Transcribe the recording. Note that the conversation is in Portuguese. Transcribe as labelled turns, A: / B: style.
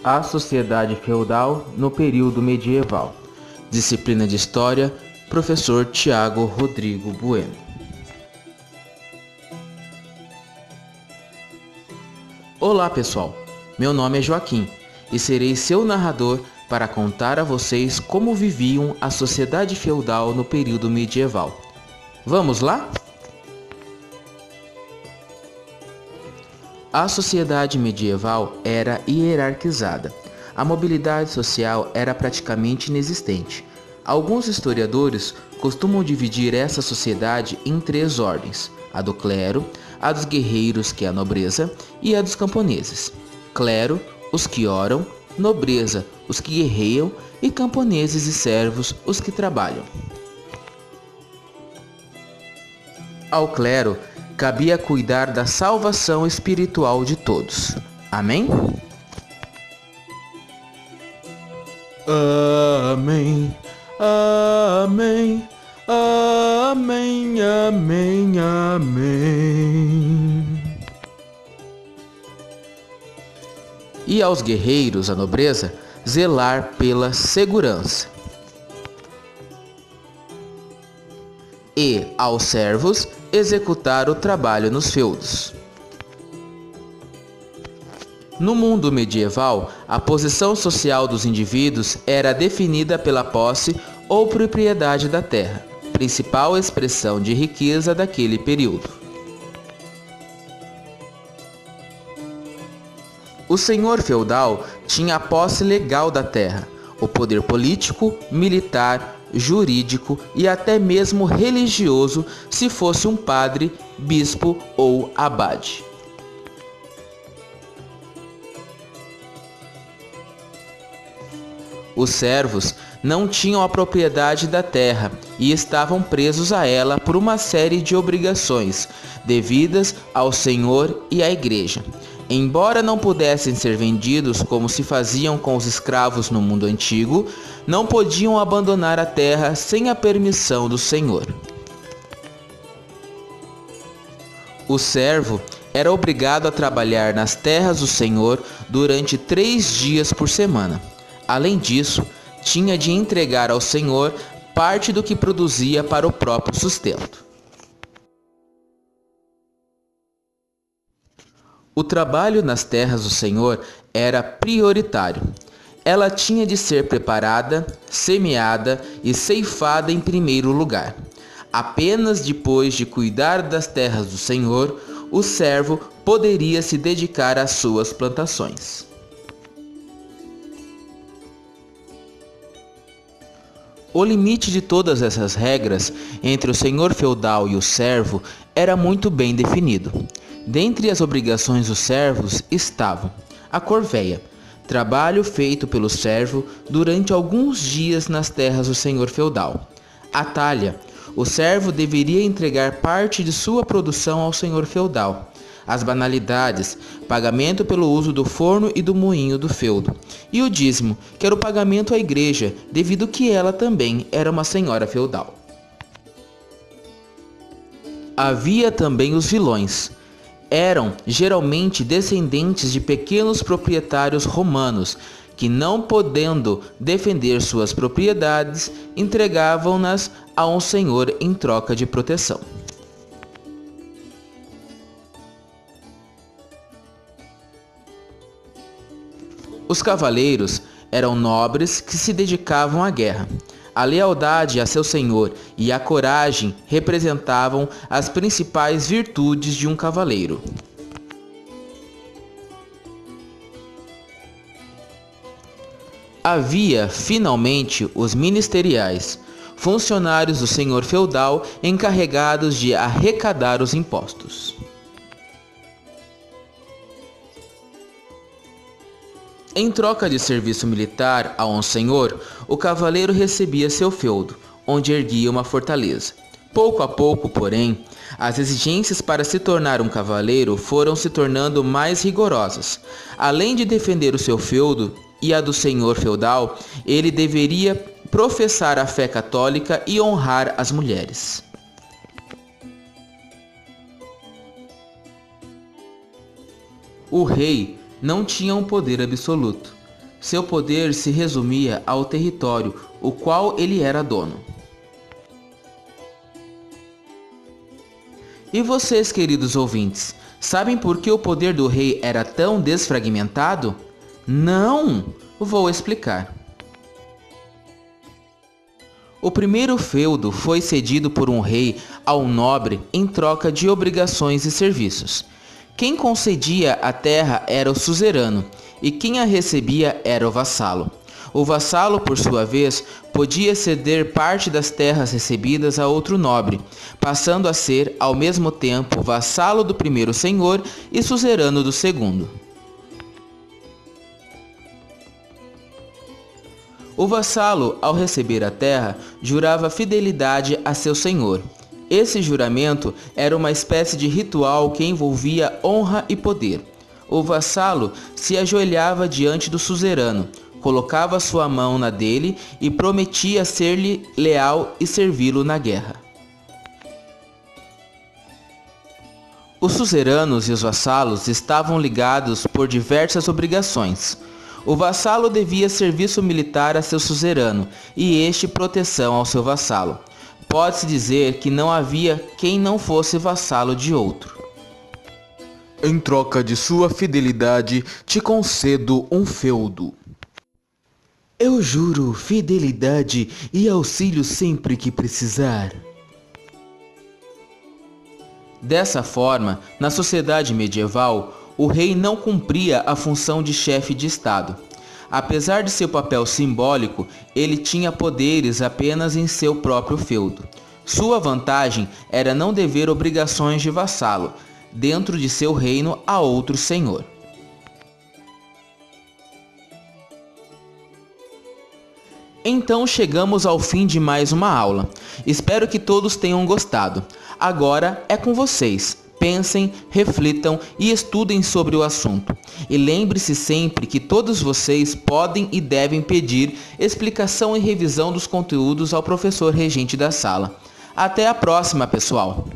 A: A sociedade feudal no período medieval. Disciplina de História, professor Tiago Rodrigo Bueno. Olá pessoal, meu nome é Joaquim e serei seu narrador para contar a vocês como viviam a sociedade feudal no período medieval. Vamos lá? A sociedade medieval era hierarquizada. A mobilidade social era praticamente inexistente. Alguns historiadores costumam dividir essa sociedade em três ordens: a do clero, a dos guerreiros, que é a nobreza, e a dos camponeses. Clero, os que oram; nobreza, os que guerreiam; e camponeses e servos, os que trabalham. Ao clero cabia cuidar da salvação espiritual de todos. Amém? Amém, amém, amém, amém, amém. E aos guerreiros, a nobreza, zelar pela segurança. E aos servos, executar o trabalho nos feudos. No mundo medieval, a posição social dos indivíduos era definida pela posse ou propriedade da terra, principal expressão de riqueza daquele período. O senhor feudal tinha a posse legal da terra, o poder político, militar, jurídico e até mesmo religioso, se fosse um padre, bispo ou abade. Os servos não tinham a propriedade da terra e estavam presos a ela por uma série de obrigações devidas ao senhor e à igreja. Embora não pudessem ser vendidos como se faziam com os escravos no mundo antigo, não podiam abandonar a terra sem a permissão do senhor. O servo era obrigado a trabalhar nas terras do senhor durante 3 dias por semana. Além disso, tinha de entregar ao senhor parte do que produzia para o próprio sustento. O trabalho nas terras do senhor era prioritário. Ela tinha de ser preparada, semeada e ceifada em primeiro lugar. Apenas depois de cuidar das terras do senhor, o servo poderia se dedicar às suas plantações. O limite de todas essas regras entre o senhor feudal e o servo era muito bem definido. Dentre as obrigações dos servos estavam a corvéia, trabalho feito pelo servo durante alguns dias nas terras do senhor feudal. A talha, o servo deveria entregar parte de sua produção ao senhor feudal. As banalidades, pagamento pelo uso do forno e do moinho do feudo. E o dízimo, que era o pagamento à igreja, devido que ela também era uma senhora feudal. Havia também os vilões. Eram geralmente descendentes de pequenos proprietários romanos, que, não podendo defender suas propriedades, entregavam-nas a um senhor em troca de proteção. Os cavaleiros eram nobres que se dedicavam à guerra. A lealdade a seu senhor e a coragem representavam as principais virtudes de um cavaleiro. Havia, finalmente, os ministeriais, funcionários do senhor feudal encarregados de arrecadar os impostos. Em troca de serviço militar a um senhor, o cavaleiro recebia seu feudo, onde erguia uma fortaleza. Pouco a pouco, porém, as exigências para se tornar um cavaleiro foram se tornando mais rigorosas. Além de defender o seu feudo e a do senhor feudal, ele deveria professar a fé católica e honrar as mulheres. O rei não tinha um poder absoluto. Seu poder se resumia ao território, o qual ele era dono. E vocês, queridos ouvintes, sabem por que o poder do rei era tão desfragmentado? Não! Vou explicar. O primeiro feudo foi cedido por um rei ao nobre em troca de obrigações e serviços. Quem concedia a terra era o suzerano, e quem a recebia era o vassalo. O vassalo, por sua vez, podia ceder parte das terras recebidas a outro nobre, passando a ser, ao mesmo tempo, vassalo do primeiro senhor e suzerano do segundo. O vassalo, ao receber a terra, jurava fidelidade a seu senhor. Esse juramento era uma espécie de ritual que envolvia honra e poder. O vassalo se ajoelhava diante do suzerano, colocava sua mão na dele e prometia ser-lhe leal e servi-lo na guerra. Os suzeranos e os vassalos estavam ligados por diversas obrigações. O vassalo devia serviço militar a seu suzerano e este proteção ao seu vassalo. Pode-se dizer que não havia quem não fosse vassalo de outro. Em troca de sua fidelidade, te concedo um feudo. Eu juro fidelidade e auxílio sempre que precisar. Dessa forma, na sociedade medieval, o rei não cumpria a função de chefe de Estado. Apesar de seu papel simbólico, ele tinha poderes apenas em seu próprio feudo. Sua vantagem era não dever obrigações de vassalo, dentro de seu reino a outro senhor. Então chegamos ao fim de mais uma aula. Espero que todos tenham gostado. Agora é com vocês. Pensem, reflitam e estudem sobre o assunto. E lembre-se sempre que todos vocês podem e devem pedir explicação e revisão dos conteúdos ao professor regente da sala. Até a próxima, pessoal!